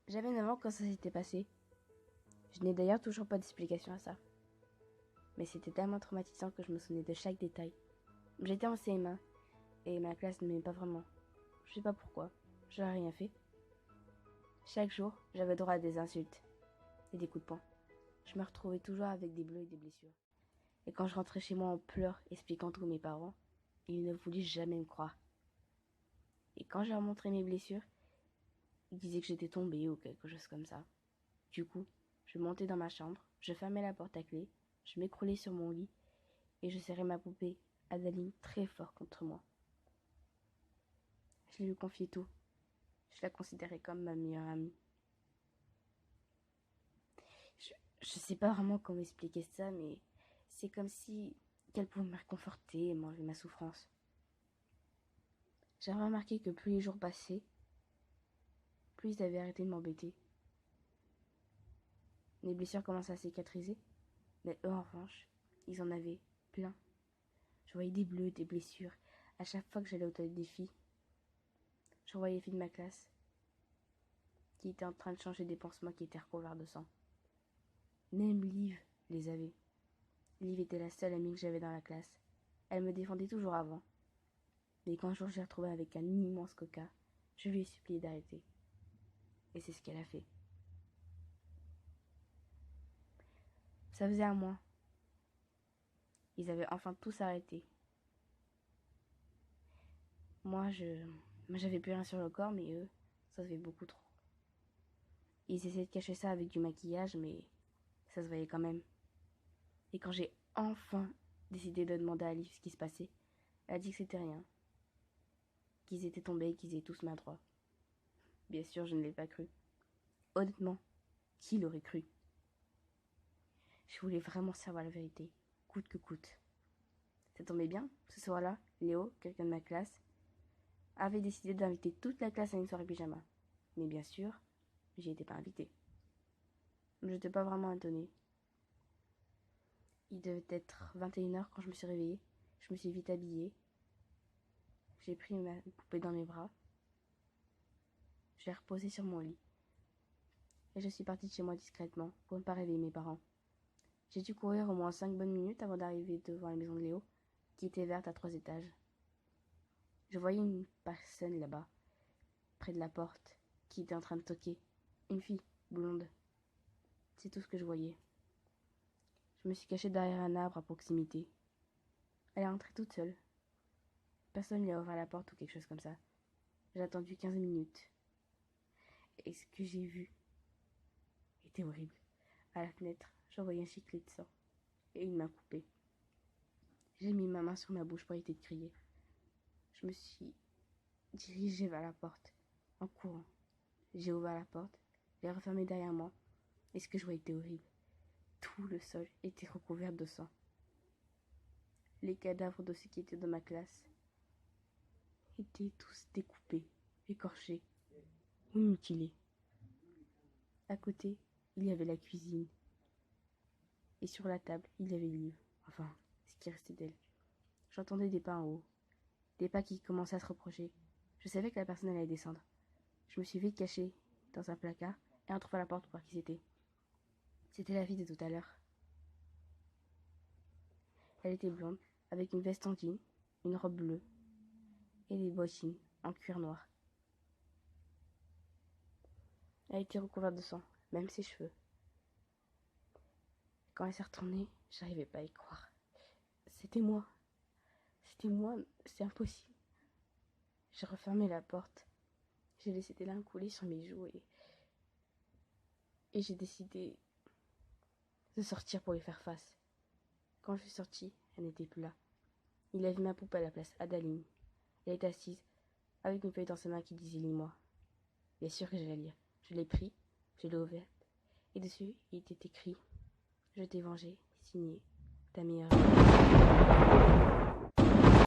J'avais 9 ans quand ça s'était passé. Je n'ai d'ailleurs toujours pas d'explication à ça. Mais c'était tellement traumatisant que je me souvenais de chaque détail. J'étais en CM1 et ma classe ne m'aimait pas vraiment. Je sais pas pourquoi, je n'ai rien fait. Chaque jour, j'avais droit à des insultes et des coups de poing. Je me retrouvais toujours avec des bleus et des blessures. Et quand je rentrais chez moi en pleurs, expliquant tout à mes parents, ils ne voulaient jamais me croire. Et quand je leur montrais mes blessures, ils disaient que j'étais tombée ou quelque chose comme ça. Du coup, je montais dans ma chambre, je fermais la porte à clé, je m'écroulais sur mon lit et je serrais ma poupée Adaline très fort contre moi. Je lui confiais tout. Je la considérais comme ma meilleure amie. Je sais pas vraiment comment expliquer ça, mais c'est comme si qu'elle pouvait me réconforter et m'enlever ma souffrance. J'avais remarqué que plus les jours passaient, plus ils avaient arrêté de m'embêter. Mes blessures commençaient à cicatriser, mais eux en revanche, ils en avaient plein. Je voyais des bleus, des blessures, à chaque fois que j'allais aux toilettes des filles. Je voyais les filles de ma classe qui étaient en train de changer des pansements qui étaient recouverts de sang. Même Liv les avait. Liv était la seule amie que j'avais dans la classe. Elle me défendait toujours avant. Mais quand un jour je l'ai retrouvée avec un immense coca, je lui ai supplié d'arrêter. Et c'est ce qu'elle a fait. Ça faisait un mois. Ils avaient enfin tous arrêté. Moi, j'avais plus rien sur le corps, mais eux, ça se fait beaucoup trop. Ils essayaient de cacher ça avec du maquillage, mais ça se voyait quand même. Et quand j'ai enfin décidé de demander à Liv ce qui se passait, elle a dit que c'était rien. Qu'ils étaient tombés et qu'ils étaient tous maladroits. Bien sûr, je ne l'ai pas cru. Honnêtement, qui l'aurait cru? Je voulais vraiment savoir la vérité, coûte que coûte. Ça tombait bien, ce soir-là, Léo, quelqu'un de ma classe, avait décidé d'inviter toute la classe à une soirée pyjama. Mais bien sûr, j'y étais pas invitée. Je n'étais pas vraiment étonnée. Il devait être 21h quand je me suis réveillée. Je me suis vite habillée. J'ai pris ma poupée dans mes bras. Je l'ai reposée sur mon lit. Et je suis partie de chez moi discrètement pour ne pas réveiller mes parents. J'ai dû courir au moins 5 bonnes minutes avant d'arriver devant la maison de Léo, qui était verte à 3 étages. Je voyais une personne là-bas, près de la porte, qui était en train de toquer. Une fille, blonde. C'est tout ce que je voyais. Je me suis cachée derrière un arbre à proximité. Elle est rentrée toute seule. Personne ne lui a ouvert la porte ou quelque chose comme ça. J'ai attendu 15 minutes. Et ce que j'ai vu était horrible. À la fenêtre, je voyais un giclet de sang et une main coupée. J'ai mis ma main sur ma bouche pour éviter de crier. Je me suis dirigée vers la porte, en courant. J'ai ouvert la porte, j'ai refermé derrière moi, et ce que je voyais était horrible. Tout le sol était recouvert de sang. Les cadavres de ceux qui étaient dans ma classe étaient tous découpés, écorchés ou mutilés. À côté, il y avait la cuisine. Et sur la table, il y avait le livre. Enfin, ce qui restait d'elle. J'entendais des pas en haut. Des pas qui commençaient à se reprocher. Je savais que la personne allait descendre. Je me suis vite cachée dans un placard et en trouvant la porte pour voir qui c'était. C'était la fille de tout à l'heure. Elle était blonde, avec une veste en jean, une robe bleue et des bottines en cuir noir. Elle était recouverte de sang, même ses cheveux. Quand elle s'est retournée, j'arrivais pas à y croire. C'était moi. C'était moi, c'est impossible. J'ai refermé la porte. J'ai laissé des larmes couler sur mes joues et j'ai décidé de sortir pour lui faire face. Quand je suis sortie, elle n'était plus là. Il avait ma poupée à la place, Adaline. Elle était assise, avec une feuille dans sa main qui disait « Lis-moi ». Bien sûr que j'allais lire. Je l'ai pris, je l'ai ouverte, et dessus, il était écrit « Je t'ai vengé, signé ta meilleure amie ».